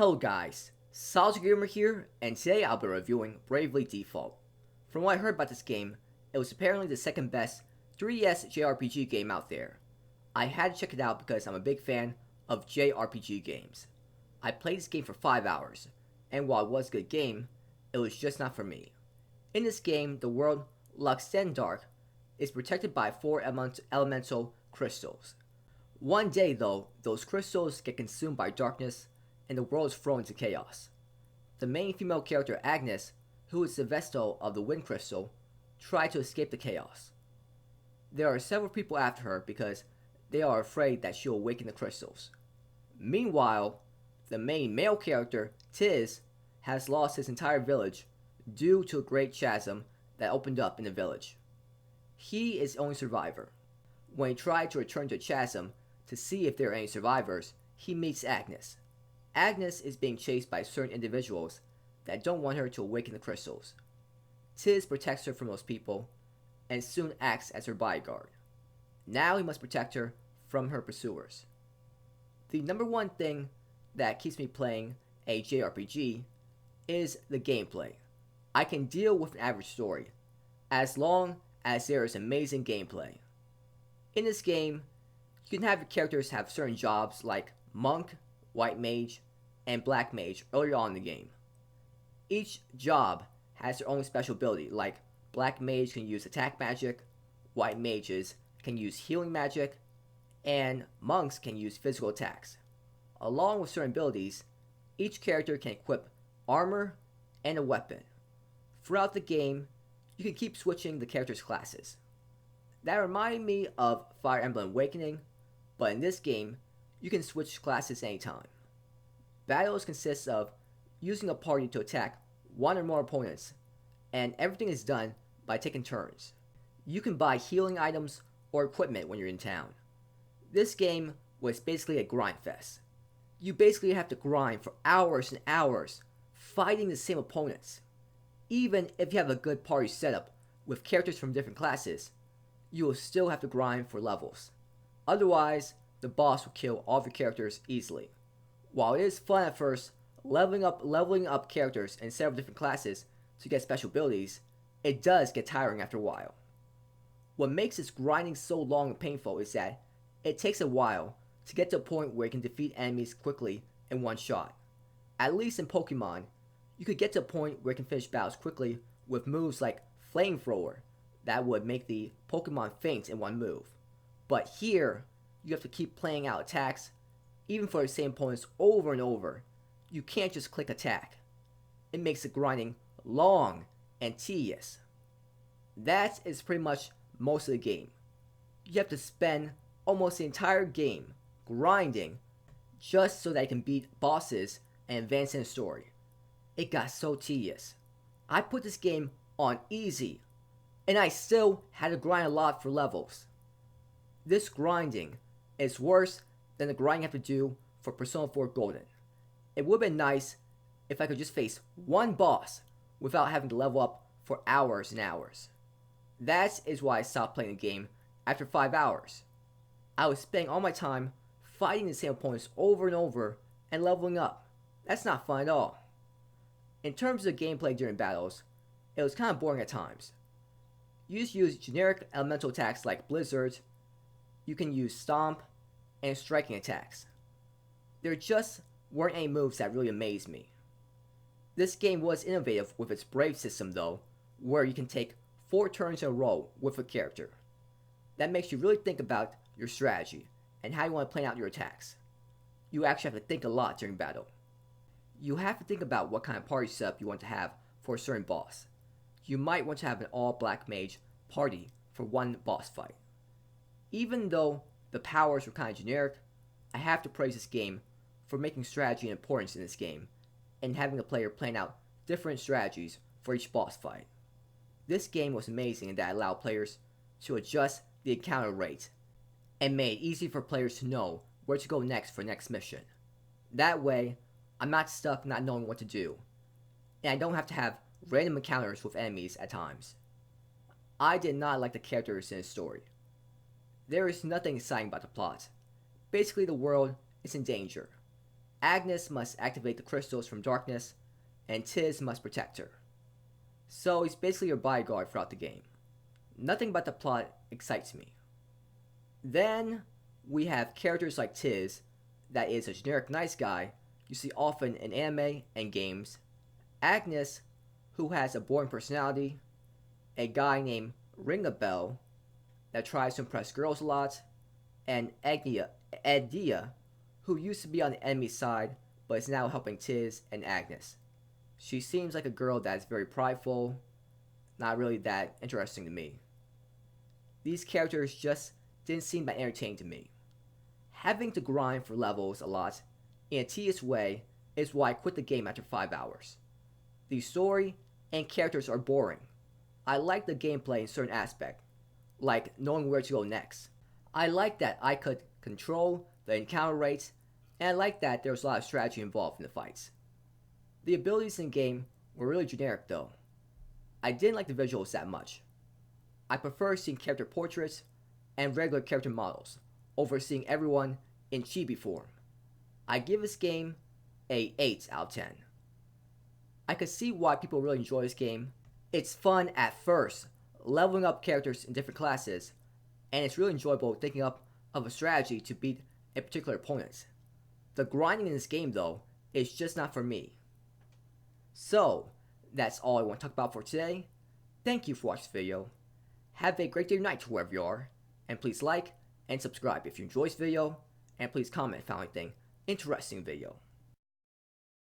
Hello guys, Soldier Gamer here, and today I'll be reviewing Bravely Default. From what I heard about this game, it was apparently the second best 3DS JRPG game out there. I had to check it out because I'm a big fan of JRPG games. I played this game for 5 hours, and while it was a good game, it was just not for me. In this game, the world Luxendark is protected by 4 elemental crystals. One day though, those crystals get consumed by darkness and the world is thrown into chaos. The main female character, Agnes, who is the Vestal of the Wind Crystal, tried to escape the chaos. There are several people after her because they are afraid that she'll awaken the crystals. Meanwhile, the main male character, Tiz, has lost his entire village due to a great chasm that opened up in the village. He is the only survivor. When he tried to return to the chasm to see if there are any survivors, he meets Agnes. Agnes is being chased by certain individuals that don't want her to awaken the crystals. Tiz protects her from those people and soon acts as her bodyguard. Now he must protect her from her pursuers. The number one thing that keeps me playing a JRPG is the gameplay. I can deal with an average story as long as there is amazing gameplay. In this game, you can have your characters have certain jobs like Monk, White Mage, and Black Mage earlier on in the game. Each job has their own special ability, like Black Mage can use attack magic, White Mages can use healing magic, and Monks can use physical attacks. Along with certain abilities, each character can equip armor and a weapon. Throughout the game, you can keep switching the characters' classes. That reminded me of Fire Emblem Awakening, but in this game, you can switch classes anytime. Battles consist of using a party to attack one or more opponents, and everything is done by taking turns. You can buy healing items or equipment when you're in town. This game was basically a grind fest. You basically have to grind for hours and hours, fighting the same opponents. Even if you have a good party setup with characters from different classes, you will still have to grind for levels. Otherwise, the boss will kill all of your characters easily. While it is fun at first, leveling up characters in several different classes to get special abilities, it does get tiring after a while. What makes this grinding so long and painful is that it takes a while to get to a point where you can defeat enemies quickly in one shot. At least in Pokemon, you could get to a point where you can finish battles quickly with moves like Flamethrower that would make the Pokemon faint in one move. But here, you have to keep playing out attacks, even for the same opponents over and over. You can't just click attack. It makes the grinding long and tedious. That is pretty much most of the game. You have to spend almost the entire game grinding just so that you can beat bosses and advance in the story. It got so tedious. I put this game on easy, and I still had to grind a lot for levels. This grinding is worse than the grinding I have to do for Persona 4 Golden. It would have been nice if I could just face one boss without having to level up for hours and hours. That is why I stopped playing the game after 5 hours. I was spending all my time fighting the same opponents over and over and leveling up. That's not fun at all. In terms of the gameplay during battles, it was kind of boring at times. You just use generic elemental attacks like Blizzard. You can use Stomp and striking attacks. There just weren't any moves that really amazed me. This game was innovative with its Brave system though, where you can take 4 turns in a row with a character. That makes you really think about your strategy and how you want to plan out your attacks. You actually have to think a lot during battle. You have to think about what kind of party setup you want to have for a certain boss. You might want to have an all Black Mage party for one boss fight. Even though the powers were kind of generic, I have to praise this game for making strategy and importance in this game, and having the player plan out different strategies for each boss fight. This game was amazing in that it allowed players to adjust the encounter rate, and made it easy for players to know where to go next for next mission. That way, I'm not stuck not knowing what to do, and I don't have to have random encounters with enemies at times. I did not like the characters in this story. There is nothing exciting about the plot. Basically, the world is in danger. Agnes must activate the crystals from darkness, and Tiz must protect her. So he's basically your bodyguard throughout the game. Nothing about the plot excites me. Then we have characters like Tiz, that is a generic nice guy you see often in anime and games. Agnes, who has a boring personality. A guy named Ringabel, that tries to impress girls a lot. And Edea, who used to be on the enemy side but is now helping Tiz and Agnes. She seems like a girl that is very prideful, not really that interesting to me. These characters just didn't seem that entertaining to me. Having to grind for levels a lot in a tedious way is why I quit the game after 5 hours. The story and characters are boring. I like the gameplay in certain aspects, like knowing where to go next. I like that I could control the encounter rates, and I like that there was a lot of strategy involved in the fights. The abilities in the game were really generic though. I didn't like the visuals that much. I prefer seeing character portraits and regular character models over seeing everyone in chibi form. I give this game a 8 out of 10. I could see why people really enjoy this game. It's fun at first, leveling up characters in different classes, and it's really enjoyable thinking up of a strategy to beat a particular opponent. The grinding in this game though is just not for me. So, that's all I want to talk about for today. Thank you for watching this video. Have a great day or night wherever you are, and please like and subscribe if you enjoyed this video, and please comment if you found anything interesting in the video.